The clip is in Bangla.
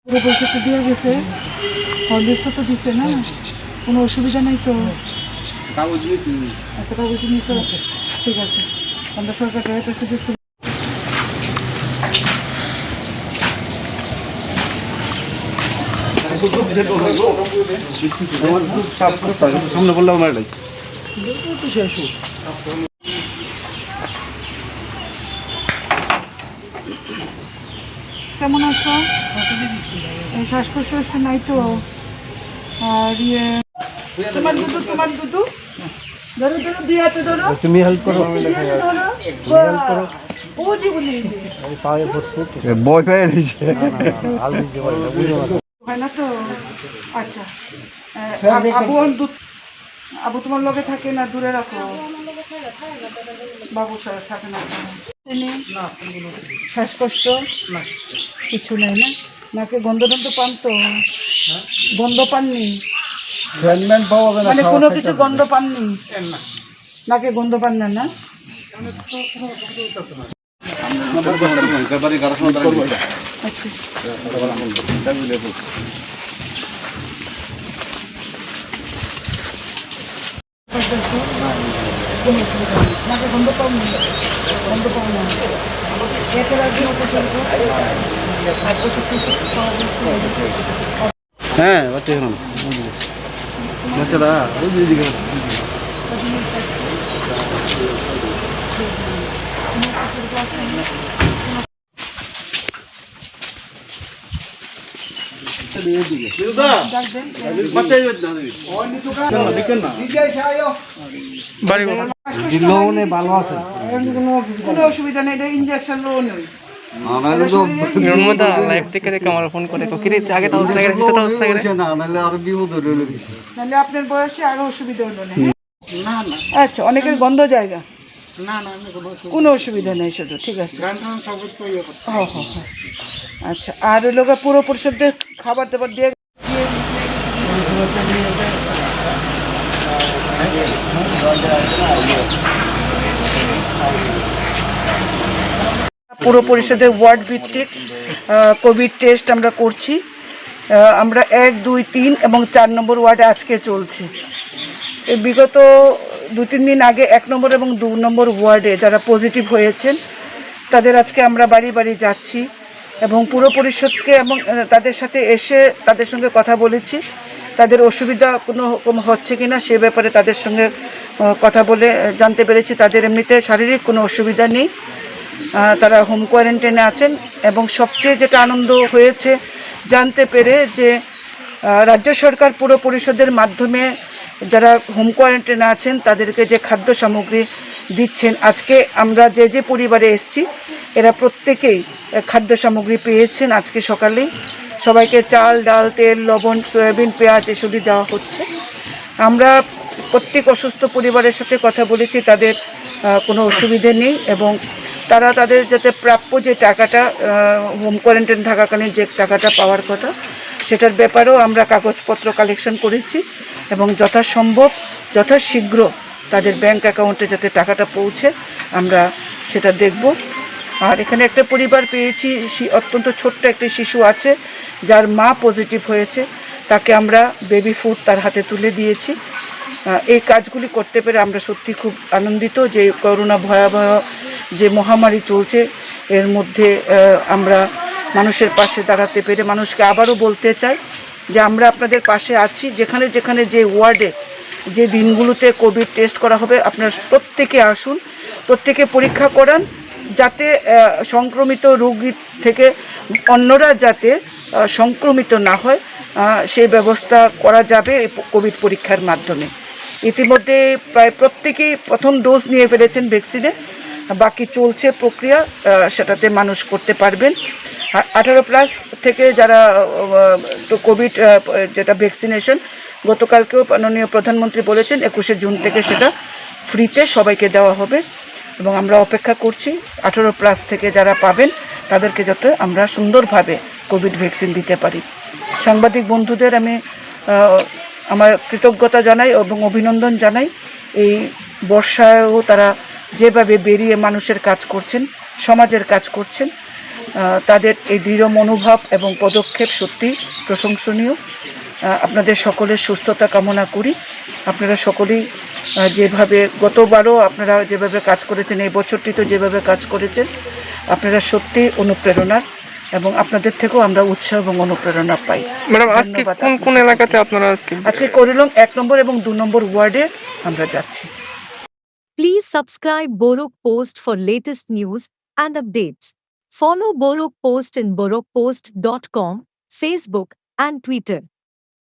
পুরো পয়সা তো দিয়ে গেছে, হরলিক্সও তো দিছে না, কোনো অসুবিধা নেই তো? আচ্ছা, কাগজ নিতে ঠিক আছে, আমরা সরকারকে একটা সুযোগ সামনে বললাম আমার কেমন আছো? শ্বাস-প্রশ্বাস নাই তো? আর তোমার দুধু ধরো ধরো, দুই হাতে ধরো, তুমি হেল্প করো, ধরো ও জীবনে বয় পেয়ে দিয়েছে হয় না তো? আচ্ছা, আবু তোমার লগে থাকে না, দূরে রাখো। বাবু স্যার থাকে না? শ্বাসকষ্ট কিছু নেই না? নাকি গন্ধ পান তো? গন্ধ পাননি মানে কোনো কিছু গন্ধ পাননি নাকি? গন্ধ পান না? না কোনো অসুবিধা নেই, নাকি গন্ধ পাওনি? গন্ধ পাও না? হ্যাঁ বাচ্চারা কোনো অসুবিধা নেই, এটা ইঞ্জেকশন লো নেই। আপনার বয়সে আরো অসুবিধা হলো না? আচ্ছা, অনেকের গন্ধ জায়গা কোনো অসুবিধা নেই, শুধু ঠিক আছে। হ্যাঁ, আচ্ছা, আর ওই লোক পুরো পরিষদের খাবার দাবার দিয়ে পুরো পরিষদের ওয়ার্ড ভিত্তিক কোভিড টেস্ট আমরা করছি। আমরা 1, 2, 3 এবং 4 নম্বর ওয়ার্ডে আজকে চলছে। এই বিগত 2-3 দিন আগে 1 নম্বর এবং 2 নম্বর ওয়ার্ডে যারা পজিটিভ হয়েছেন তাদের আজকে আমরা বাড়ি বাড়ি যাচ্ছি এবং পুরো পরিষদকে এবং তাদের সাথে এসে তাদের সঙ্গে কথা বলেছি। তাদের অসুবিধা কোনো হচ্ছে কি না সে ব্যাপারে তাদের সঙ্গে কথা বলে জানতে পেরেছি তাদের এমনিতে শারীরিক কোনো অসুবিধা নেই, তারা হোম কোয়ারেন্টাইনে আছেন। এবং সবচেয়ে যেটা আনন্দ হয়েছে জানতে পেরে যে রাজ্য সরকার পুরো পরিষদের মাধ্যমে যারা হোম কোয়ারেন্টাইনে আছেন তাদেরকে যে খাদ্য সামগ্রী দিচ্ছেন, আজকে আমরা যে পরিবারে এসেছি এরা প্রত্যেকেই খাদ্য সামগ্রী পেয়েছেন। আজকে সকালেই সবাইকে চাল, ডাল, তেল, লবণ, সয়াবিন, পেঁয়াজ এসবই দেওয়া হচ্ছে। আমরা প্রত্যেক অসুস্থ পরিবারের সাথে কথা বলেছি, তাদের কোনো অসুবিধে নেই এবং তারা তাদের যাতে প্রাপ্য যে টাকাটা হোম কোয়ারেন্টাইন থাকাকালীন যে টাকাটা পাওয়ার কথা সেটার ব্যাপারেও আমরা কাগজপত্র কালেকশন করেছি এবং যথাসম্ভব যথাশীঘ্র তাদের ব্যাংক অ্যাকাউন্টে যাতে টাকাটা পৌঁছে আমরা সেটা দেখব। আর এখানে একটা পরিবার পেয়েছি, অত্যন্ত ছোট্ট একটি শিশু আছে যার মা পজিটিভ হয়েছে, তাকে আমরা বেবি ফুড তার হাতে তুলে দিয়েছি। এই কাজগুলি করতে পেরে আমরা সত্যি খুব আনন্দিত যে করোনা ভয়াবহ যে মহামারী চলছে এর মধ্যে আমরা মানুষের পাশে দাঁড়াতে পেরে মানুষকে আবারও বলতে চাই যে আমরা আপনাদের পাশে আছি। যেখানে যেখানে যে ওয়ার্ডে যে দিনগুলোতে কোভিড টেস্ট করা হবে আপনারা প্রত্যেকে আসুন, প্রত্যেকে পরীক্ষা করান যাতে সংক্রমিত রোগী থেকে অন্যরা যাতে সংক্রমিত না হয় সেই ব্যবস্থা করা যাবে কোভিড পরীক্ষার মাধ্যমে। ইতিমধ্যে প্রায় প্রত্যেকেই প্রথম ডোজ নিয়ে ফেলেছেন ভ্যাকসিনে, বাকি চলছে প্রক্রিয়া, সেটাতে মানুষ করতে পারবেন। 18+ থেকে যারা তো কোভিড যেটা ভ্যাকসিনেশন গতকালকেও মাননীয় প্রধানমন্ত্রী বলেছেন 21শে জুন থেকে সেটা ফ্রিতে সবাইকে দেওয়া হবে এবং আমরা অপেক্ষা করছি 18+ থেকে যারা পাবেন তাদেরকে যাতে আমরা সুন্দরভাবে কোভিড ভ্যাকসিন দিতে পারি। সাংবাদিক বন্ধুদের আমি আমার কৃতজ্ঞতা জানাই এবং অভিনন্দন জানাই। এই বর্ষায়ও তারা যেভাবে বেরিয়ে মানুষের কাজ করছেন, সমাজের কাজ করছেন, তাদের এই দৃঢ় মনোভাব এবং পদক্ষেপ সত্যি প্রশংসনীয়। আপনাদের সকলের সুস্থতা কামনা করি। আপনারা সকলেই যেভাবে গতবারও আপনারা যেভাবে কাজ করেছেন, এই বছরটিতে যেভাবে কাজ করেছেন, আপনারা সত্যি অনুপ্রেরণার, এবং আপনাদের থেকেও আমরা উৎসাহ এবং অনুপ্রেরণা পাই। ম্যাডাম আজকে কোন এলাকাতে আপনারা আজকে করিলং 1 নম্বর এবং 2 নম্বর ওয়ার্ডে আমরা যাচ্ছি। Please subscribe Borok Post for latest news and updates. Follow Borok Post in borokpost.com, Facebook and Twitter.